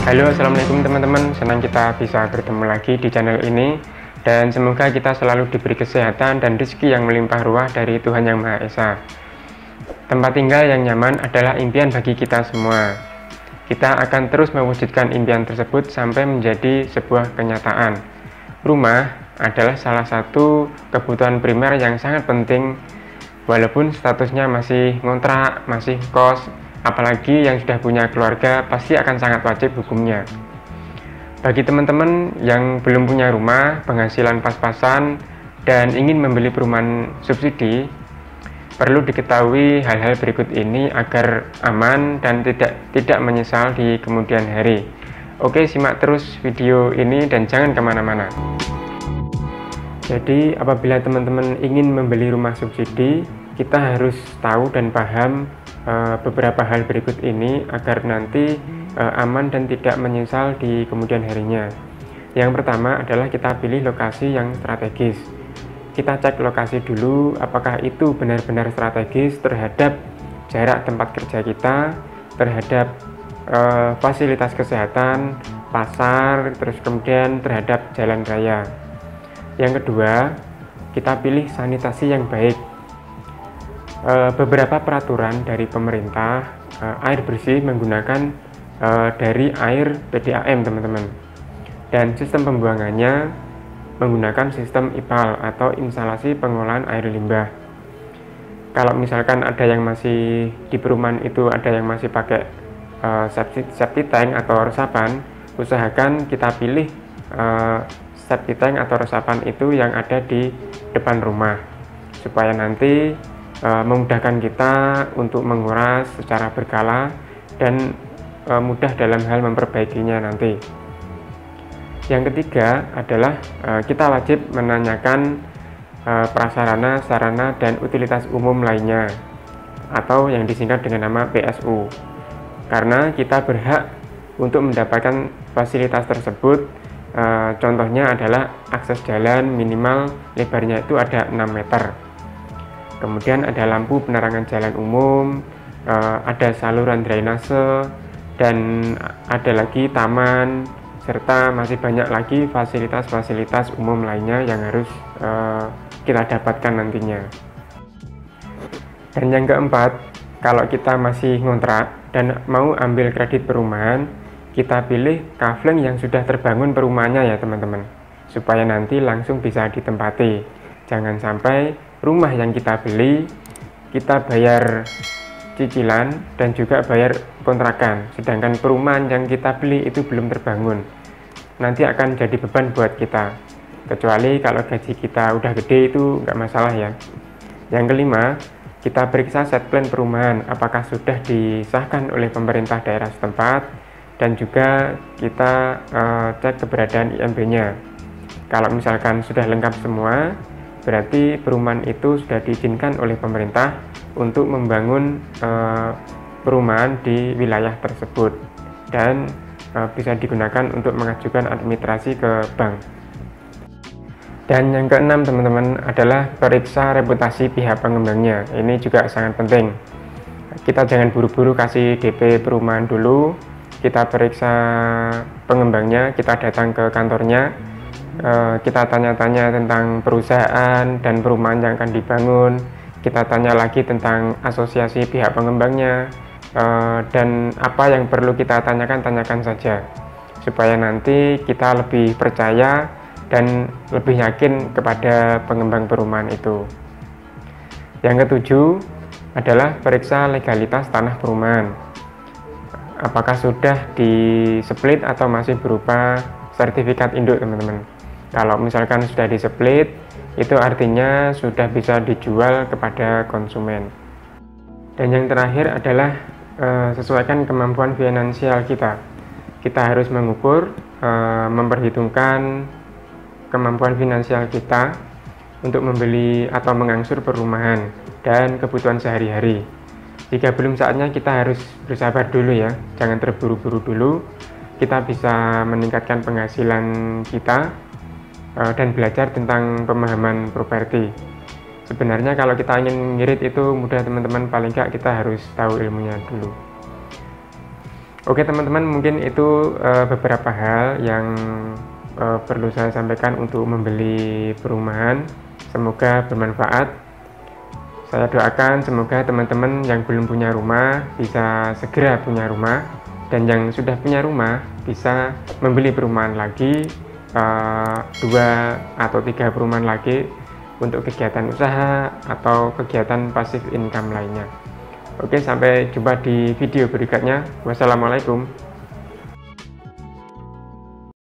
Halo, assalamualaikum teman-teman. Senang kita bisa bertemu lagi di channel ini, dan semoga kita selalu diberi kesehatan dan rezeki yang melimpah ruah dari Tuhan Yang Maha Esa. Tempat tinggal yang nyaman adalah impian bagi kita semua. Kita akan terus mewujudkan impian tersebut sampai menjadi sebuah kenyataan. Rumah adalah salah satu kebutuhan primer yang sangat penting, walaupun statusnya masih ngontrak, masih kos. Apalagi yang sudah punya keluarga pasti akan sangat wajib hukumnya. Bagi teman-teman yang belum punya rumah, penghasilan pas-pasan, dan ingin membeli perumahan subsidi, perlu diketahui hal-hal berikut ini agar aman dan tidak menyesal di kemudian hari. Oke, simak terus video ini dan jangan kemana-mana. Jadi apabila teman-teman ingin membeli rumah subsidi, kita harus tahu dan paham beberapa hal berikut ini agar nanti aman dan tidak menyesal di kemudian harinya. Yang pertama adalah kita pilih lokasi yang strategis. Kita cek lokasi dulu apakah itu benar-benar strategis terhadap jarak tempat kerja kita, terhadap fasilitas kesehatan, pasar, terus kemudian terhadap jalan raya. Yang kedua, kita pilih sanitasi yang baik. Beberapa peraturan dari pemerintah, air bersih menggunakan dari air PDAM teman-teman, dan sistem pembuangannya menggunakan sistem IPAL atau instalasi pengolahan air limbah. Kalau misalkan ada yang masih di perumahan itu ada yang masih pakai septic tank atau resapan, usahakan kita pilih septic tank atau resapan itu yang ada di depan rumah, supaya nanti memudahkan kita untuk menguras secara berkala dan mudah dalam hal memperbaikinya nanti. Yang ketiga adalah kita wajib menanyakan prasarana, sarana, dan utilitas umum lainnya atau yang disingkat dengan nama PSU, karena kita berhak untuk mendapatkan fasilitas tersebut. Contohnya adalah akses jalan minimal lebarnya itu ada 6 meter. Kemudian ada lampu penerangan jalan umum, ada saluran drainase, dan ada lagi taman, serta masih banyak lagi fasilitas-fasilitas umum lainnya yang harus kita dapatkan nantinya. Dan yang keempat, kalau kita masih ngontrak dan mau ambil kredit perumahan, kita pilih kafling yang sudah terbangun perumahannya ya teman-teman, supaya nanti langsung bisa ditempati. Jangan sampai rumah yang kita beli, kita bayar cicilan dan juga bayar kontrakan, sedangkan perumahan yang kita beli itu belum terbangun. Nanti akan jadi beban buat kita, kecuali kalau gaji kita udah gede itu nggak masalah ya. Yang kelima, kita periksa set plan perumahan apakah sudah disahkan oleh pemerintah daerah setempat, dan juga kita cek keberadaan IMB-nya. Kalau misalkan sudah lengkap semua, berarti perumahan itu sudah diizinkan oleh pemerintah untuk membangun perumahan di wilayah tersebut, dan bisa digunakan untuk mengajukan administrasi ke bank. Dan yang keenam teman-teman adalah periksa reputasi pihak pengembangnya. Ini juga sangat penting. Kita jangan buru-buru kasih DP perumahan dulu. Kita periksa pengembangnya, kita datang ke kantornya, kita tanya-tanya tentang perusahaan dan perumahan yang akan dibangun. Kita tanya lagi tentang asosiasi pihak pengembangnya, dan apa yang perlu kita tanyakan saja, supaya nanti kita lebih percaya dan lebih yakin kepada pengembang perumahan itu. Yang ketujuh adalah periksa legalitas tanah perumahan. Apakah sudah di-split atau masih berupa sertifikat induk teman-teman. Kalau misalkan sudah di-split, itu artinya sudah bisa dijual kepada konsumen. Dan yang terakhir adalah sesuaikan kemampuan finansial kita. Kita harus mengukur, memperhitungkan kemampuan finansial kita untuk membeli atau mengangsur perumahan dan kebutuhan sehari-hari. Jika belum saatnya, kita harus bersabar dulu ya, jangan terburu-buru dulu. Kita bisa meningkatkan penghasilan kita dan belajar tentang pemahaman properti. Sebenarnya kalau kita ingin ngirit itu mudah teman-teman, paling nggak kita harus tahu ilmunya dulu. Oke teman-teman, mungkin itu beberapa hal yang perlu saya sampaikan untuk membeli perumahan. Semoga bermanfaat. Saya doakan semoga teman-teman yang belum punya rumah bisa segera punya rumah, dan yang sudah punya rumah bisa membeli perumahan lagi, 2 atau 3 perumahan lagi untuk kegiatan usaha atau kegiatan pasif income lainnya. Oke, sampai jumpa di video berikutnya. Wassalamualaikum.